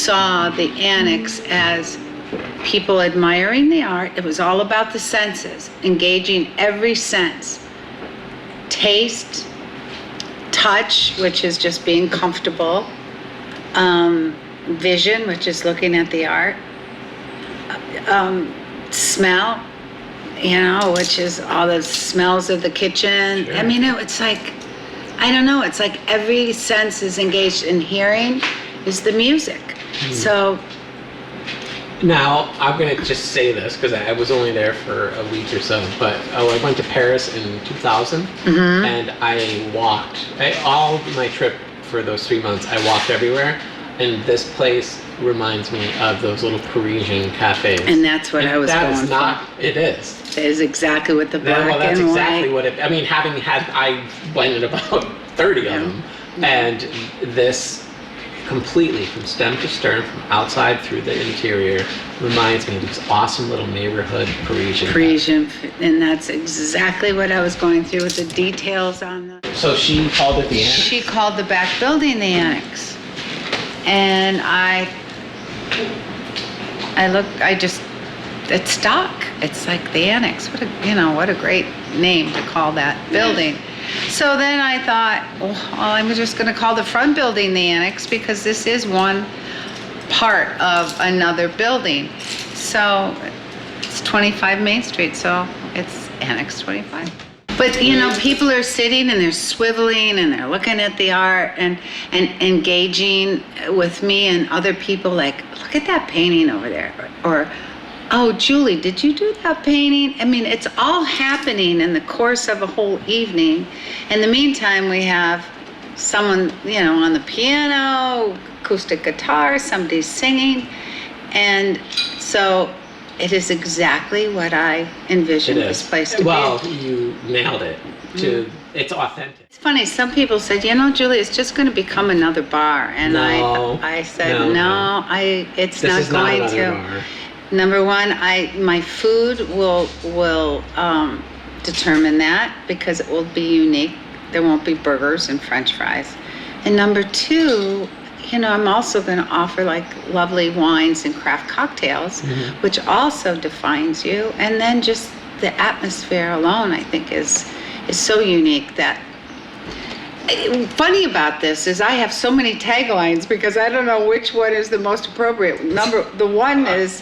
saw the Annex as people admiring the art. It was all about the senses, engaging every sense. Taste, touch, which is just being comfortable, vision, which is looking at the art, smell, which is all the smells of the kitchen. Sure. I mean, it's like, I don't know, it's like every sense is engaged, in hearing is the music. So now I'm gonna just say this because I was only there for a week or so, but I went to Paris in 2000, and I walked all my trip for those 3 months. I walked everywhere, and this place reminds me of those little Parisian cafes. And that's what I was going for. That is not. It is. It is exactly what the black and white. Well, that's exactly what it. I mean, I went in about 30 of them, and this completely from stem to stern, from outside through the interior, reminds me of this awesome little neighborhood Parisian, and that's exactly what I was going through with the details on the. So she called it the Annex? She called the back building the Annex, and it's stock. It's like the Annex. What a great name to call that building. So then I thought, well, I'm just going to call the front building the Annex because this is one part of another building. So it's 25 Main Street, so it's Annex 25. But people are sitting and they're swiveling and they're looking at the art and engaging with me and other people, like, look at that painting over there, or oh, Julie, did you do that painting? I mean, it's all happening in the course of a whole evening. In the meantime, we have someone, on the piano, acoustic guitar, somebody's singing. And so it is exactly what I envisioned this place to be. Well, you nailed it. It's authentic. It's funny, some people said, Julie, it's just going to become another bar. And I said, no, it's not going to. Bar. Number one, my food will determine that because it will be unique. There won't be burgers and French fries. And number two, I'm also going to offer like lovely wines and craft cocktails, which also defines you. And then just the atmosphere alone, I think, is so unique that. Funny about this is I have so many taglines because I don't know which one is the most appropriate. The one is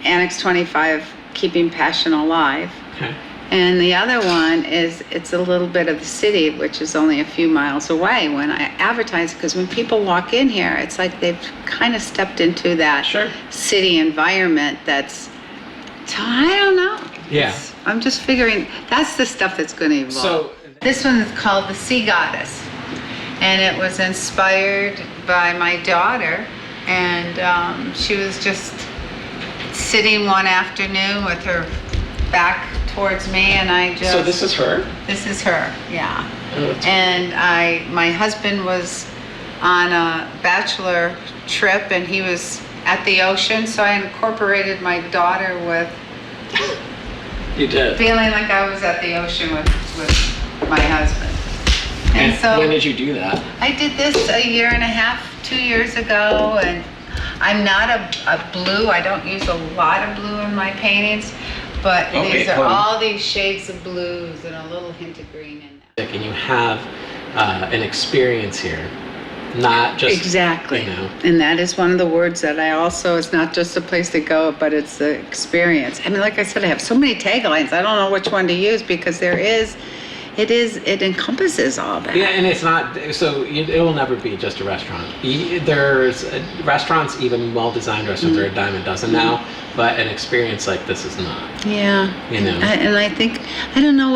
Annex 25, keeping passion alive. Okay. And the other one is it's a little bit of the city, which is only a few miles away when I advertise, because when people walk in here, it's like they've kind of stepped into that city environment so I don't know. Yeah. I'm just figuring that's the stuff that's going to evolve. So this one is called the Sea Goddess, and it was inspired by my daughter, and she was just sitting one afternoon with her back towards me, and So this is her? This is her, yeah. Oh, and my husband was on a bachelor trip, and he was at the ocean, so I incorporated my daughter with You did. feeling like I was at the ocean with my husband. And so when did you do that? I did this a year and a half, 2 years ago, and I'm not a blue. I don't use a lot of blue in my paintings, but these are all these shades of blues and a little hint of green in them. And you have an experience here, not just exactly. And that is one of the words that I also. It's not just a place to go, but it's the experience. I mean, like I said, I have so many taglines. I don't know which one to use because it encompasses all that. Yeah, and it's not, it will never be just a restaurant. There's restaurants, even well-designed restaurants, are a dime a dozen now, but an experience like this is not. Yeah. And I think, I don't know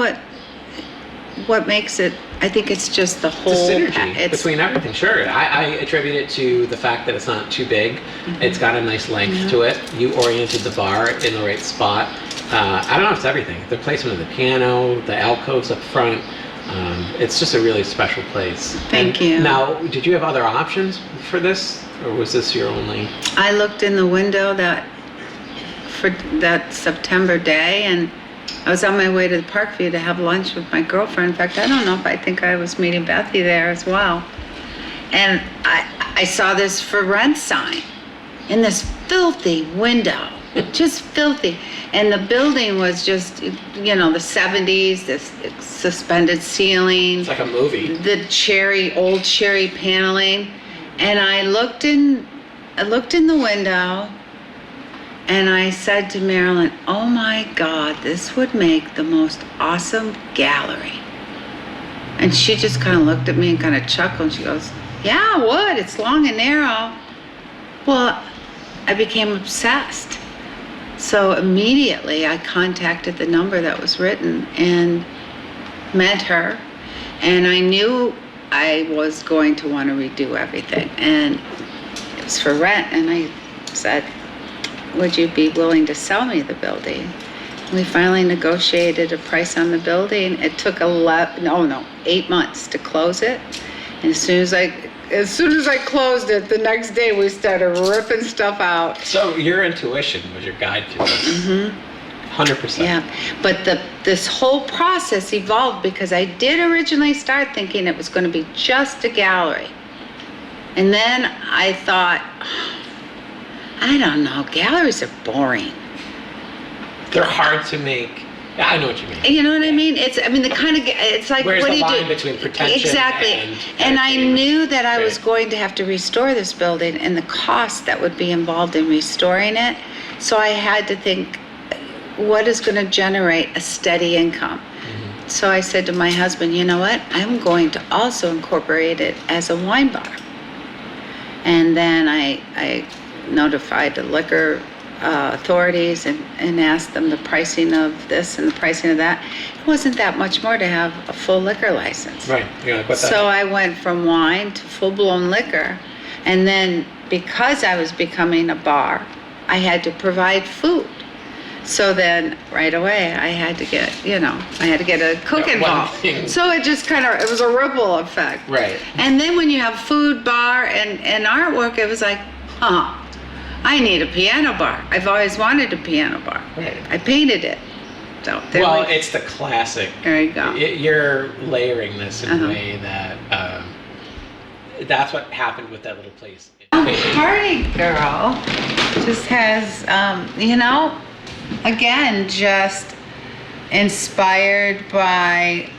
what makes it, I think it's just the whole. It's a synergy between everything, sure. I attribute it to the fact that it's not too big. It's got a nice length to it. You oriented the bar in the right spot. I don't know if it's everything. The placement of the piano, the alcoves up front. It's just a really special place. Thank you. Now, did you have other options for this, or was this your only? I looked in the window for that September day, and I was on my way to the Parkview to have lunch with my girlfriend. In fact, I don't know if I think I was meeting Bethy there as well. And I saw this for rent sign in this filthy window, just filthy. And the building was just, you know, the 70s, this suspended ceiling. It's like a movie. The old cherry paneling. And I looked in the window and I said to Marilyn, oh my God, this would make the most awesome gallery. And she just kind of looked at me and kind of chuckled. And she goes, yeah, it would. It's long and narrow. Well, I became obsessed. So immediately I contacted the number that was written and met her. And I knew I was going to want to redo everything. And it was for rent. And I said, would you be willing to sell me the building? We finally negotiated a price on the building. It took 8 months to close it. And as soon as I closed it, the next day we started ripping stuff out. So your intuition was your guide to this. 100%. Yeah, but this whole process evolved because I did originally start thinking it was going to be just a gallery. And then I thought, I don't know, galleries are boring. They're hard to make. Yeah, I know what you mean. You know what I mean? It's like, Where's what the do you line do? between pretension Exactly. and I knew that I was Right. going to have to restore this building and the cost that would be involved in restoring it. So I had to think, what is going to generate a steady income? So I said to my husband, you know what? I'm going to also incorporate it as a wine bar. And then I notified the liquor authorities and asked them the pricing of this and the pricing of that. It wasn't that much more to have a full liquor license. Right. You're like, what's that? So I went from wine to full-blown liquor. And then because I was becoming a bar, I had to provide food. So then right away I had to get a cook Yeah, one involved. thing. So it just it was a ripple effect. Right. And then when you have food, bar, and artwork, it was like, I need a piano bar. I've always wanted a piano bar. Right. I painted it. So there Well, we- it's the classic. there you go. You're layering this in Uh-huh. a way that that's what happened with that little place. Party Girl just has, again, just inspired by,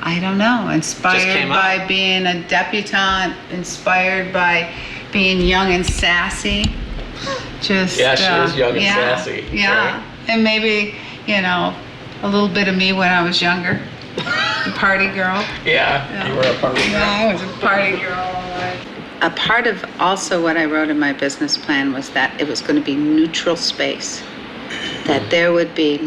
I don't know, inspired came by up. being a debutante, inspired by being young and sassy. Just Yeah, she is young and yeah, sassy, Yeah, right? and maybe, a little bit of me when I was younger, the party girl. Yeah, you were a party girl. Yeah, I was a party girl. A part of also what I wrote in my business plan was that it was going to be neutral space, that there would be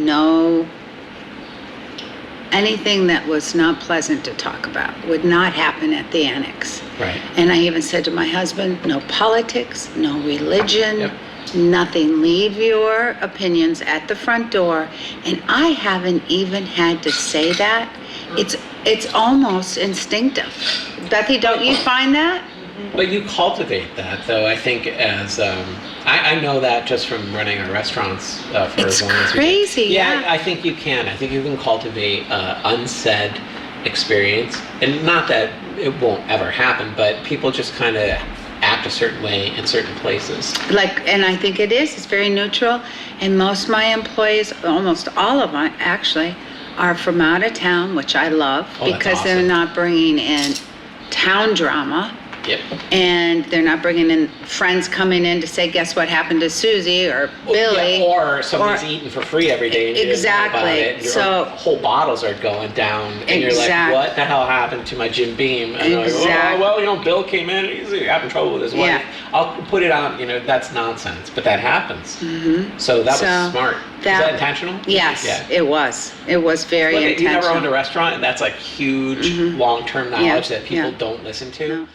anything that was not pleasant to talk about would not happen at the Annex. Right. And I even said to my husband, no politics, no religion, Yep. nothing. Leave your opinions at the front door. And I haven't even had to say that. It's almost instinctive. Bethy, don't you find that? But you cultivate that, though. I think as I know that just from running our restaurants for It's as long as we crazy, did. yeah. I think you can. I think you can cultivate unsaid experience, and not that it won't ever happen, but people just kind of act a certain way in certain places. And I think it is. It's very neutral. And most of my employees, almost all of them actually, are from out of town, which I love Oh, that's because they're awesome. not bringing in town drama. Yep. And they're not bringing in friends coming in to say, guess what happened to Susie or Billy. Yeah, or somebody's eating for free every day. And you didn't know about Exactly. it, and So- whole bottles are going down, and you're like, Exact- "What the hell happened to my Jim Beam?" And they're like, Exact- "Oh, well, Bill came in. He's having trouble with his wife." Yeah. I'll put it on. That's nonsense, but that happens. So that So was smart. Was that intentional? Yes, Yeah. it was. It was very Look, you intentional. never owned a restaurant, and that's like huge long-term knowledge that people yeah. don't listen to. No.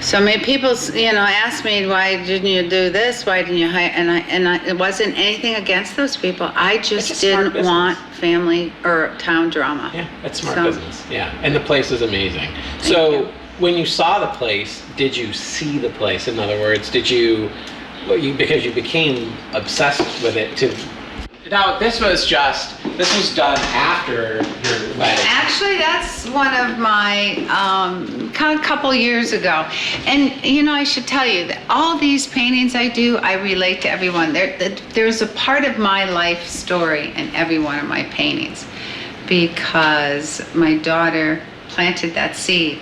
So many people, ask me, why didn't you do this? Why didn't you hire? And it wasn't anything against those people. I It's just a smart didn't business. want family or town drama. Yeah, it's smart So- business. Yeah, and the place is amazing. So you. when you saw the place, did you see the place? In other words, did you because you became obsessed with it to. Now this was done after your wedding. Actually, that's one of my, a couple years ago. And, I should tell you that all these paintings I do, I relate to everyone. There's a part of my life story in every one of my paintings because my daughter planted that seed.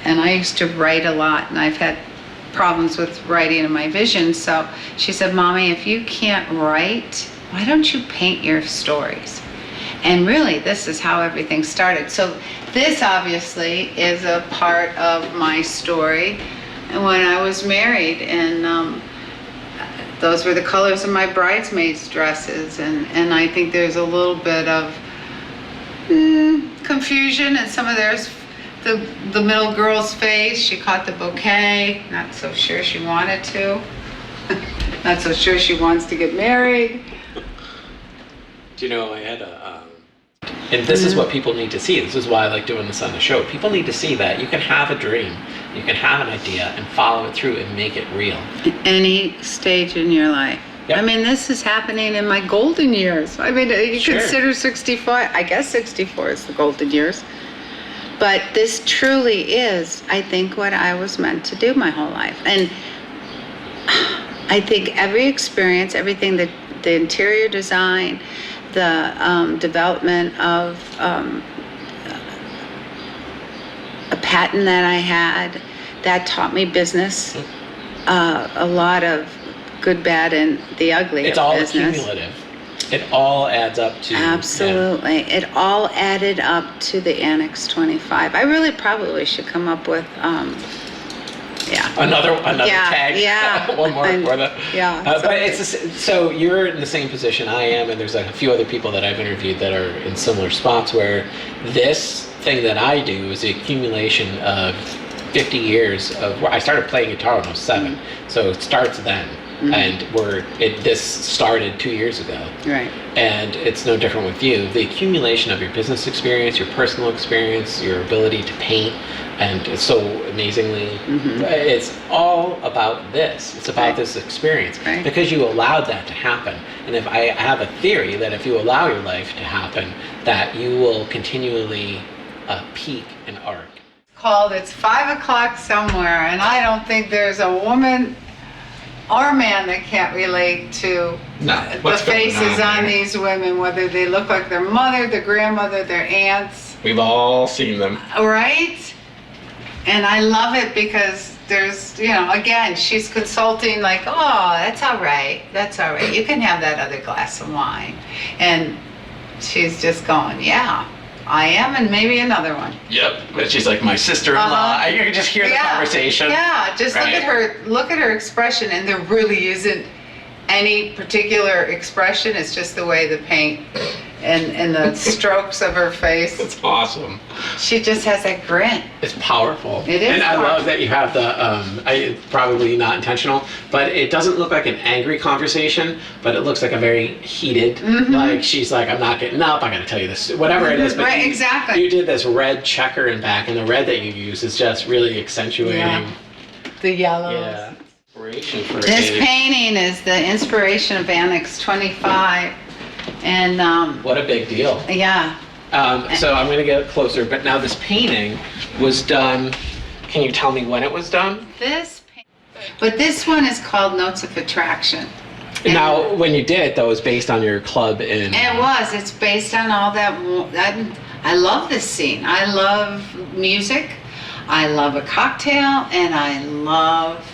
And I used to write a lot, and I've had problems with writing in my vision. So she said, Mommy, if you can't write, why don't you paint your stories? And really, this is how everything started. So this obviously is a part of my story when I was married, and those were the colors of my bridesmaids' dresses. And I think there's a little bit of confusion, and some of there's the middle girl's face. She caught the bouquet, not so sure she wanted to, not so sure she wants to get married. Do you know, I had and this is what people need to see. This is why I like doing this on the show. People need to see that you can have a dream, you can have an idea and follow it through and make it real. Any stage in your life. Yep. I mean, this is happening in my golden years. I mean, you Sure. consider 64, I guess 64 is the golden years. But this truly is, I think, what I was meant to do my whole life. And I think every experience, everything that the interior design, the development of a patent that I had, that taught me business, a lot of good, bad, and the ugly It's of all business. cumulative. It all adds up to... Absolutely. It all added up to the Annex 25. I really probably should come up with, Another Yeah, tag. yeah. One more And- for the... yeah, but it's so you're in the same position I am, and there's a few other people that I've interviewed that are in similar spots where this thing that I do is the accumulation of 50 years of... I started playing guitar when I was 7, so it starts then. And this started 2 years ago. Right. And it's no different with you. The accumulation of your business experience, your personal experience, your ability to paint, and it's so amazingly, it's all about this. It's about Right. this experience. Right. Because you allowed that to happen. And if I have a theory that if you allow your life to happen, that you will continually peak in art. It's 5 o'clock somewhere, and I don't think there's a woman or man that can't relate to No, the what's going faces on on there? these women, whether they look like their mother, their grandmother, their aunts, We've all seen them. right? And I love it because there's, again, she's consulting like, oh, that's all right. You can have that other glass of wine. And she's just going, yeah, I am, and maybe another one. Yep. But she's like my sister-in-law. You can just hear the conversation. Yeah, just Right. look at her expression, and there really isn't any particular expression. It's just the way the paint and the strokes of her face. It's awesome. She just has that grin. It's powerful. It is And I powerful. love that you have probably not intentional, but it doesn't look like an angry conversation, but it looks like a very heated, like she's like, I'm not getting up, I gotta tell you this, whatever it is. But Right, exactly. You did this red checker in back, and the red that you use is just really accentuating. Yeah. The yellows. Yeah. Inspiration for This a- painting is the inspiration of Annex 25. And What a big deal. yeah, So I'm going to get closer, but now this painting was done, can you tell me when it was done? but this one is called Notes of Attraction. And Now, when you did it, though, it was based on your club in... it's based on all that. I love this scene. I love music. I love a cocktail, and I love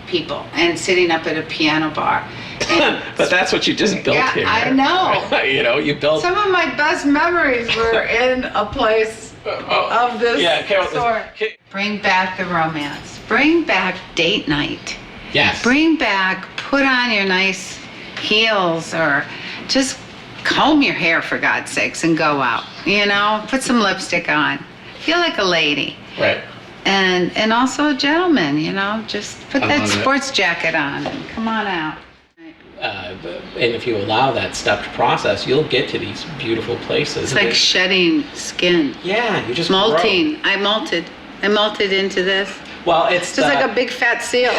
people and sitting up at a piano bar. And But that's what you just built Yeah, here. I know. You built... some of my best memories were in a place of this Carol, sort. Bring back the romance. Bring back date night. Yes. Bring back, put on your nice heels, or just comb your hair, for God's sakes, and go out. Put some lipstick on. Feel like a lady. Right. And also a gentleman, just put I that love it. sports jacket on and come on out. And if you allow that stepped process, you'll get to these beautiful places. It's like shedding skin. Yeah, you just Molting. I molted into this. grow. Well, it's Just like a big fat seal.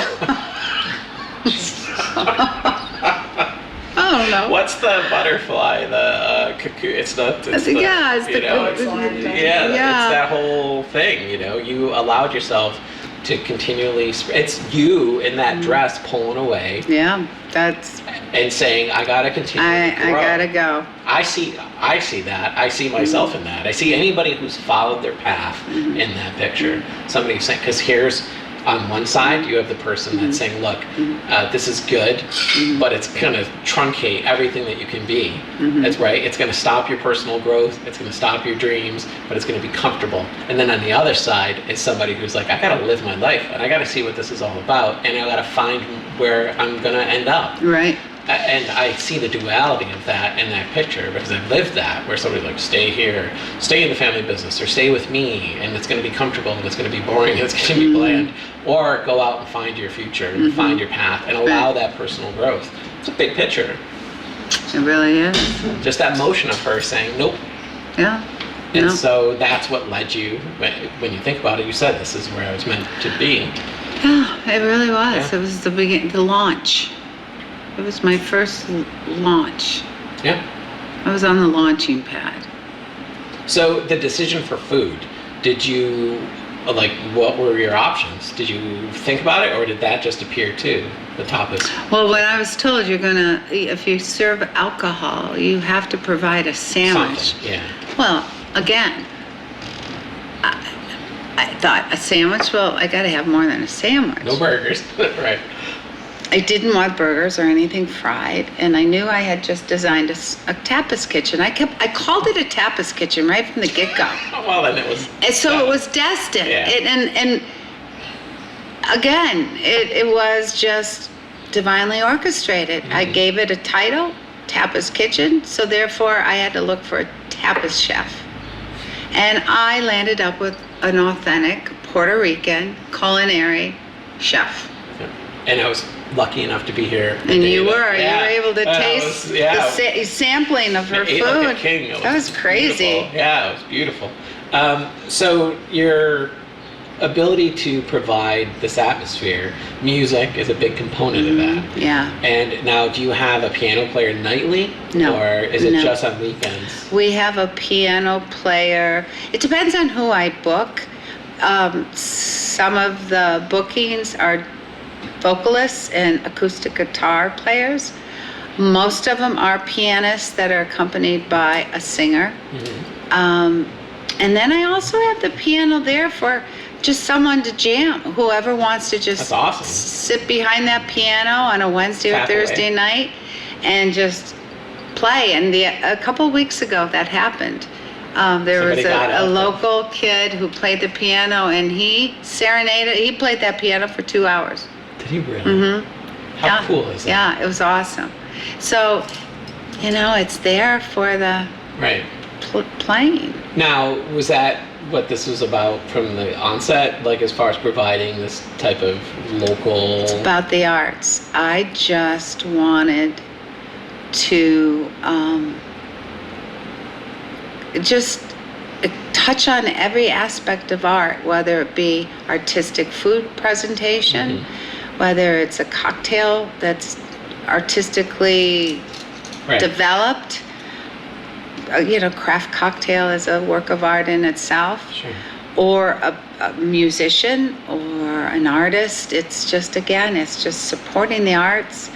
Oh, don't know. What's the butterfly? The cocoon? It's the. It's the, yeah, it's you the know, good. yeah, it's that whole thing. You know, you allowed yourself to continually. It's you in that dress pulling away. Yeah, that's. And saying, I gotta continue. I gotta go. I see that. I see myself in that. I see anybody who's followed their path in that picture. Somebody saying, because here's on one side, you have the person that's saying, look, this is good, but it's gonna truncate everything that you can be. That's right. It's gonna stop your personal growth. It's gonna stop your dreams, but it's gonna be comfortable. And then on the other side is somebody who's like, I gotta live my life, and I gotta see what this is all about, and I gotta find where I'm gonna end up. Right. And I see the duality of that in that picture because I've lived that, where somebody's like, stay here, stay in the family business, or stay with me, and it's going to be comfortable, and it's going to be boring, and it's going to be bland. Or go out and find your future, and find your path, and allow that personal growth. It's a big picture. It really is. Just that motion of her saying, nope. Yeah. And so that's what led you, when you think about it, you said, this is where I was meant to be. Yeah, it really was. Yeah. It was the beginning, the launch. It was my first launch. Yeah. I was on the launching pad. So the decision for food, did you, like, what were your options? Did you think about it, or did that just appear too? The tapas? Well, when I was told if you serve alcohol, you have to provide a sandwich. Something, yeah. Well, again, I thought a sandwich, well, I gotta have more than a sandwich. No burgers, right. I didn't want burgers or anything fried, and I knew I had just designed a tapas kitchen. I called it a tapas kitchen right from the get-go. Well, then it was. And so it was destined. Yeah. And again, it was just divinely orchestrated. I gave it a title, Tapas Kitchen, so therefore I had to look for a tapas chef. And I landed up with an authentic Puerto Rican culinary chef. And I was lucky enough to be here. And you were able to taste the sampling of her food. Like a king. That was crazy. Beautiful. Yeah, it was beautiful. So your ability to provide this atmosphere, music is a big component of that. Yeah. And now, do you have a piano player nightly? No. Or is it just on weekends? We have a piano player. It depends on who I book. Some of the bookings are vocalists and acoustic guitar players. Most of them are pianists that are accompanied by a singer. And then I also have the piano there for just someone to jam. Whoever wants to just That's awesome. sit behind that piano on a Wednesday or Thursday night and just play. And a couple weeks ago that happened. There was a local kid who played the piano, and he played that piano for 2 hours. Did he really? How cool is that? Yeah, it was awesome. So, it's there for the playing. Now, was that what this was about from the onset, like as far as providing this type of local... It's about the arts. I just wanted to just touch on every aspect of art, whether it be artistic food presentation, whether it's a cocktail that's artistically developed. Craft cocktail is a work of art in itself. Sure. Or a musician or an artist. It's just supporting the arts.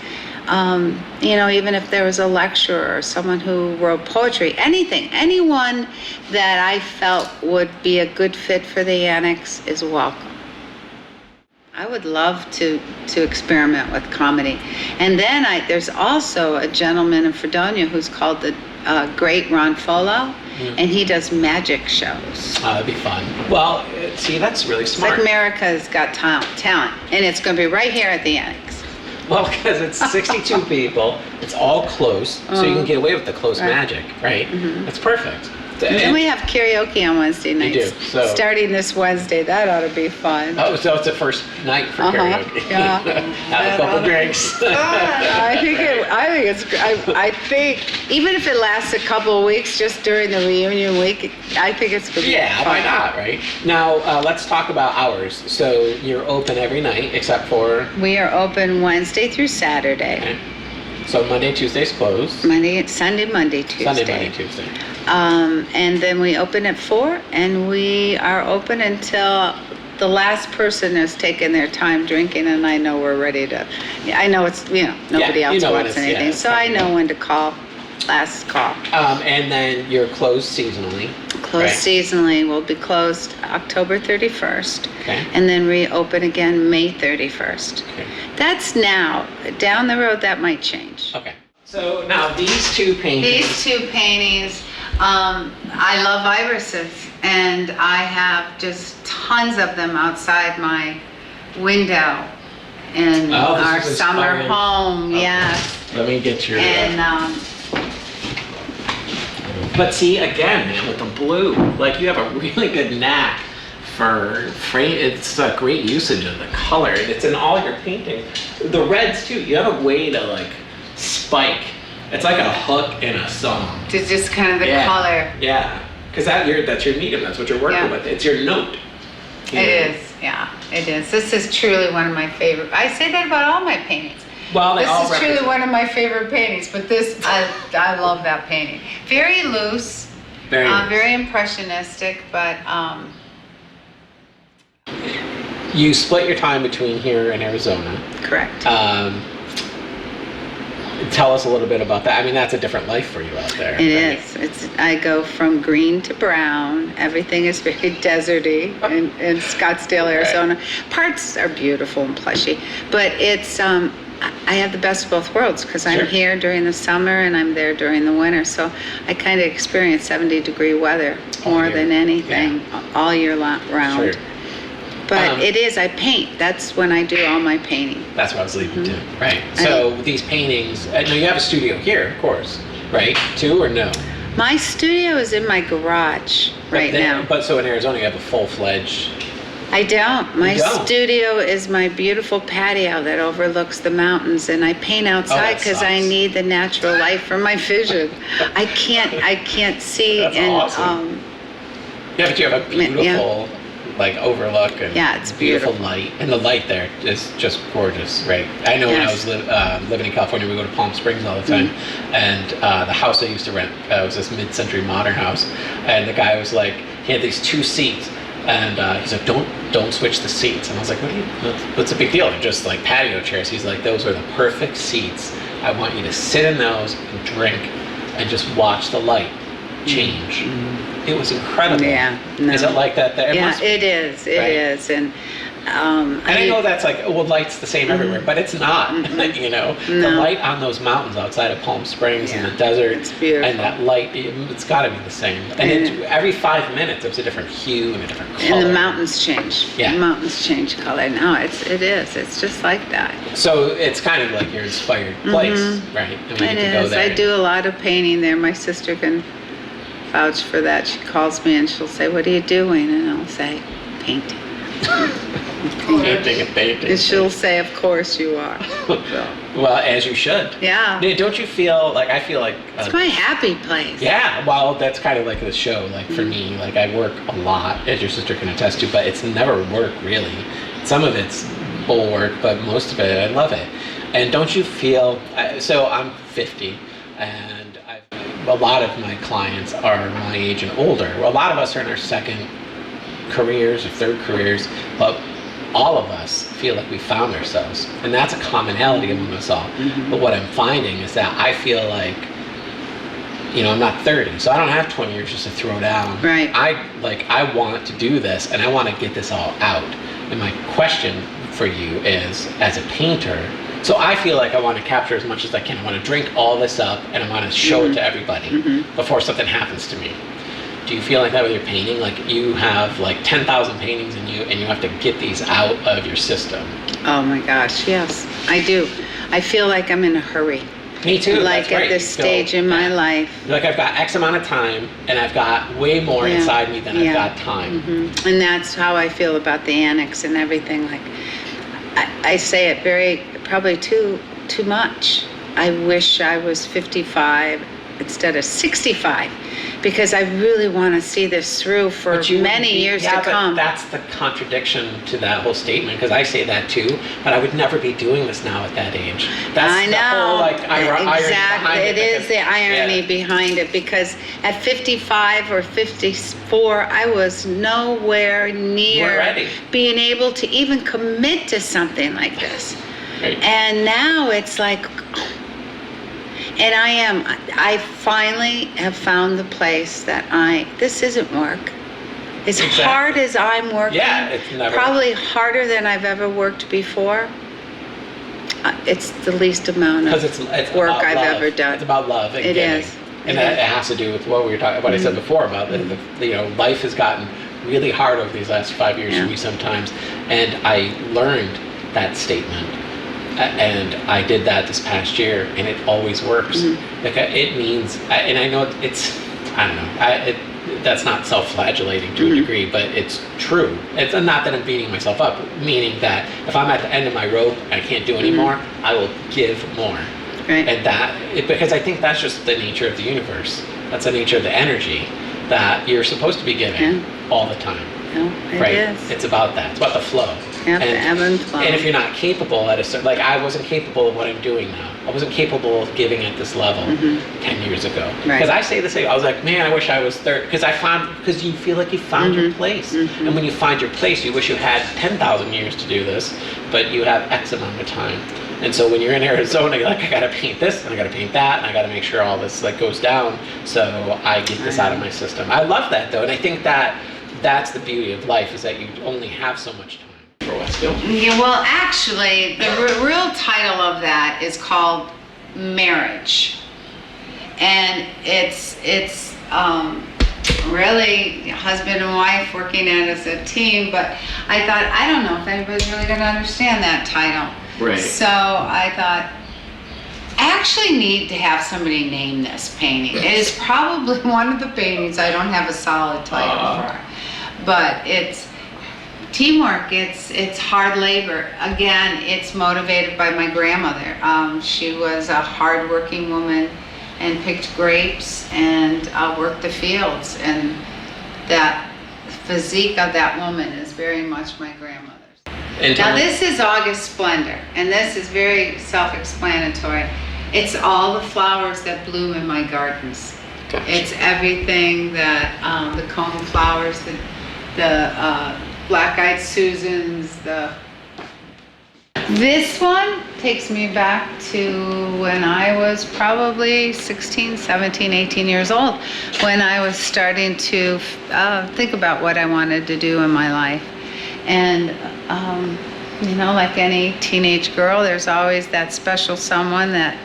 Even if there was a lecturer or someone who wrote poetry, anyone that I felt would be a good fit for the Annex is welcome. I would love to experiment with comedy. And then there's also a gentleman in Fredonia who's called the Great Ron Folo, and he does magic shows. That'd be fun. Well, see, that's really smart. It's like America's Got Talent, and it's going to be right here at the Annex. Well, because it's 62 people, it's all close, so you can get away with the close magic, right? That's perfect. And we have karaoke on Wednesday nights. You do. So starting this Wednesday, that ought to be fun. Oh, so it's the first night for karaoke. Yeah. Have a couple drinks. I think even if it lasts a couple of weeks, just during the reunion week, I think it's going to be fun. Why not, right? Now, let's talk about hours. So you're open every night except for... We are open Wednesday through Saturday. Okay. So Monday, Tuesday's closed. Sunday, Monday, Tuesday. Sunday, Monday, Tuesday. And then we open at 4, and we are open until the last person has taken their time drinking, and I know we're ready to. I know it's nobody else wants anything, so I know when to call. Last call. And then you're closed seasonally. Closed seasonally. We'll be closed October 31st. Okay. And then reopen again May 31st. Okay. That's now. Down the road, that might change. Okay. So now these two paintings. These two paintings, I love irises, and I have just tons of them outside my window in our summer home. Okay. Yes. Let me get your. And but see, again, man, with the blue, like you have a really good knack for frame. It's a great usage of the color. It's in all your paintings. The reds too. You have a way to like spike. It's like a hook in a song. To just kind of the color. Yeah, because that's your medium. That's what you're working with. It's your note. It is. Yeah, it is. This is truly one of my favorite. I say that about all my paintings. Well, this is truly one of my favorite paintings, but this, I love that painting. Very loose, very impressionistic, but... You split your time between here and Arizona. Correct. Tell us a little bit about that. I mean, that's a different life for you out there. It is. I go from green to brown. Everything is very deserty in Scottsdale, Arizona. Right. Parts are beautiful and plushy, but it's... I have the best of both worlds because I'm here during the summer and I'm there during the winter. So I kind of experience 70-degree weather more than anything all year round. Sure. But it is, I paint. That's when I do all my painting. That's what I was leading to. Right. So these paintings, now you have a studio here, of course, right? Too, or no? My studio is in my garage now. But so in Arizona you have a full-fledged... I don't. My studio is my beautiful patio that overlooks the mountains, and I paint outside because I need the natural light for my vision. I can't see. That's awesome. Yeah, but you have a beautiful overlook and it's beautiful light, and the light there is just gorgeous, right? I know when I was living in California, we go to Palm Springs all the time, and the house I used to rent was this mid-century modern house, and the guy was like, he had these 2 seats. And he's like, don't switch the seats. And I was like, what's the big deal? They're just like patio chairs. He's like, those are the perfect seats. I want you to sit in those and drink and just watch the light change. Mm-hmm. It was incredible. Yeah. No. Is it like that there? It is. It is. And I know that's like, light's the same everywhere, but it's not. The light on those mountains outside of Palm Springs and the desert, it's beautiful. And that light, it's got to be the same. And every 5 minutes, it's a different hue and a different color. And the mountains change. Yeah. The mountains change color. No, it is. It's just like that. So it's kind of like your inspired place, right? And it is. Go there. I do a lot of painting there. My sister can vouch for that. She calls me and she'll say, "What are you doing?" And I'll say, "Painting." And she'll say, "Of course you are." Well, as you should. Yeah. Don't you feel like, I feel like... it's my happy place. Yeah, well, that's kind of like the show. Like for me, like I work a lot, as your sister can attest to, but it's never work really. Some of it's bull work, but most of it, I love it. And don't you feel... so I'm 50, and a lot of my clients are my age and older. Well, a lot of us are in our second careers or third careers, but all of us feel like we found ourselves, and that's a commonality among us all. But what I'm finding is that I feel like, I'm not 30, so I don't have 20 years just to throw down. Right. I want to do this, and I want to get this all out. And my question for you is, as a painter, so I feel like I want to capture as much as I can. I want to drink all this up, and I want to show it to everybody before something happens to me. Do you feel like that with your painting? Like you have like 10,000 paintings in you, and you have to get these out of your system? Oh my gosh, yes, I do. I feel like I'm in a hurry. Me too. Like at this stage in my life. Like I've got X amount of time, and I've got way more inside me than I've got time. And that's how I feel about the Annex and everything. Like I say it probably too much. I wish I was 55 instead of 65. because I really want to see this through for But you wouldn't many be- years yeah, to but come. that's the contradiction to that whole statement, because I say that too, but I would never be doing this now at that age. That's I the know. whole irony Exactly. behind It is because- the irony yeah. behind it, because at 55 or 54, I was nowhere near ready. being able to even commit to something like this. Right. And now it's like, and I finally have found the place that this isn't work. As Exactly. hard as I'm working, Yeah, it's never- probably harder than I've ever worked before. It's the least amount Because of it's work about I've love. ever done. It's about love and It giving. is. And It that is. it has to do with what we were talking, what I said before about you know, life has gotten really hard over these last 5 years for me sometimes, and I learned that statement, and I did that this past year, and it always works. Like it means, and I know it's, I don't know, that's not self-flagellating to a degree, but it's true. It's not that I'm beating myself up, meaning that if I'm at the end of my rope and I can't do anymore, I will give more. Right. And because I think that's just the nature of the universe. That's the nature of the energy, that you're supposed to be giving all the time. No, it Right? is. It's about that. It's about the flow. Yeah, the ebb and flow. And if you're not capable at a certain, like I wasn't capable of what I'm doing now. I wasn't capable of giving at this level 10 years ago. Right. Because I say the same. I was like, man, I wish I was 30. Because you feel like you found your place. And when you find your place, you wish you had 10,000 years to do this, but you have X amount of time. And so when you're in Arizona, you're like, I gotta paint this, and I gotta paint that, and I gotta make sure all this like goes down, so I get this out of my system. I love that though, and I think that that's the beauty of life, is that you only have so much time for Westfield. Yeah, well, actually, the real title of that is called Marriage, and it's really husband and wife working as a team. But I thought, I don't know if anybody's really going to understand that title. Right. So I thought, I actually need to have somebody name this painting. It is probably one of the paintings I don't have a solid title for, but it's teamwork. It's hard labor. Again, it's motivated by my grandmother. She was a hard-working woman and picked grapes and worked the fields, and that physique of that woman is very much my grandmother's. Now this is August Splendor, and this is very self-explanatory. It's all the flowers that bloom in my gardens. Gotcha. It's everything that, the cone flowers, the black-eyed Susans, This one takes me back to when I was probably 16, 17, 18 years old, when I was starting to think about what I wanted to do in my life. And, you know, like any teenage girl, there's always that special someone that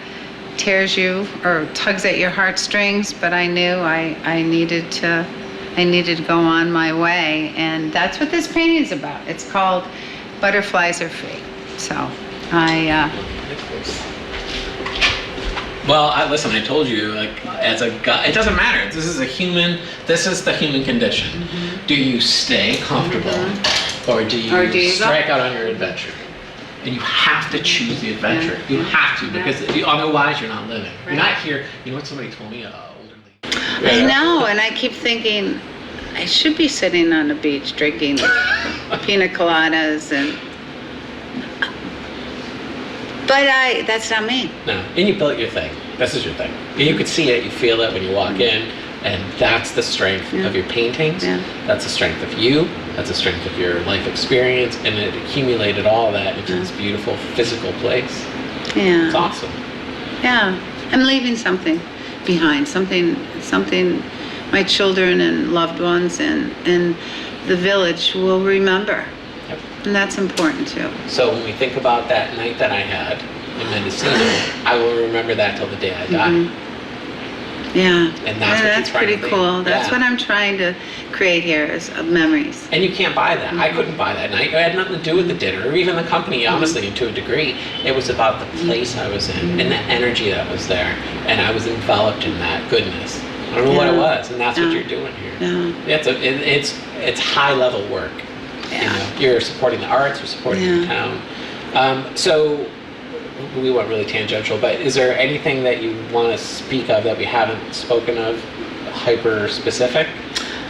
tears you or tugs at your heartstrings, but I knew I needed to go on my way, and that's what this painting is about. It's called Butterflies Are Free. So Well, listen, I told you, like, as a guy, it doesn't matter. This is the human condition. Do you stay comfortable, or do you strike out on your adventure? And you have to choose the adventure. You have to, because otherwise you're not living. You're not here. You know what somebody told me? Older lady. I know, and I keep thinking I should be sitting on the beach drinking pina coladas but that's not me. No, and you built your thing. This is your thing. And you could see it, you feel it when you walk in, and that's the strength of your paintings. Yeah. That's the strength of you. That's the strength of your life experience, and it accumulated all of that into this beautiful physical place. Yeah. It's awesome. Yeah. I'm leaving something behind, something my children and loved ones and the village will remember. Yep. And that's important too. So when we think about that night that I had in Mendocino, I will remember that till the day I die. Yeah. And that's what you're trying pretty to cool. leave. That's Yeah. what I'm trying to create here is memories. And you can't buy that. I couldn't buy that night. It had nothing to do with the dinner or even the company, honestly, and to a degree. It was about the place I was in and the energy that was there. And I was enveloped in that goodness. I don't know what it was, and that's what you're doing here. Yeah. It's high level work. Yeah. You know, you're supporting the arts, you're supporting the town. So we went really tangential, but is there anything that you want to speak of that we haven't spoken of hyper specific?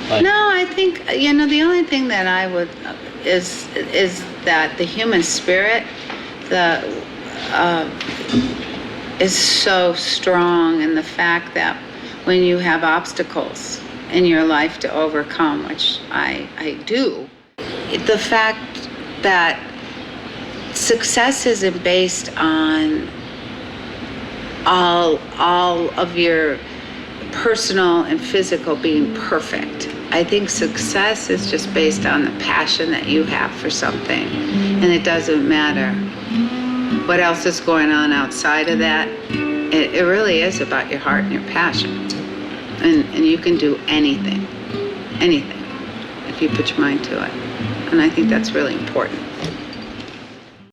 Like, No, I think, the only thing that I would, is that the human spirit, is so strong, and the fact that when you have obstacles in your life to overcome, which I do, the fact that success isn't based on all of your personal and physical being perfect. I think success is just based on the passion that you have for something, and it doesn't matter what else is going on outside of that. It really is about your heart and your passion, and you can do anything if you put your mind to it, and I think that's really important.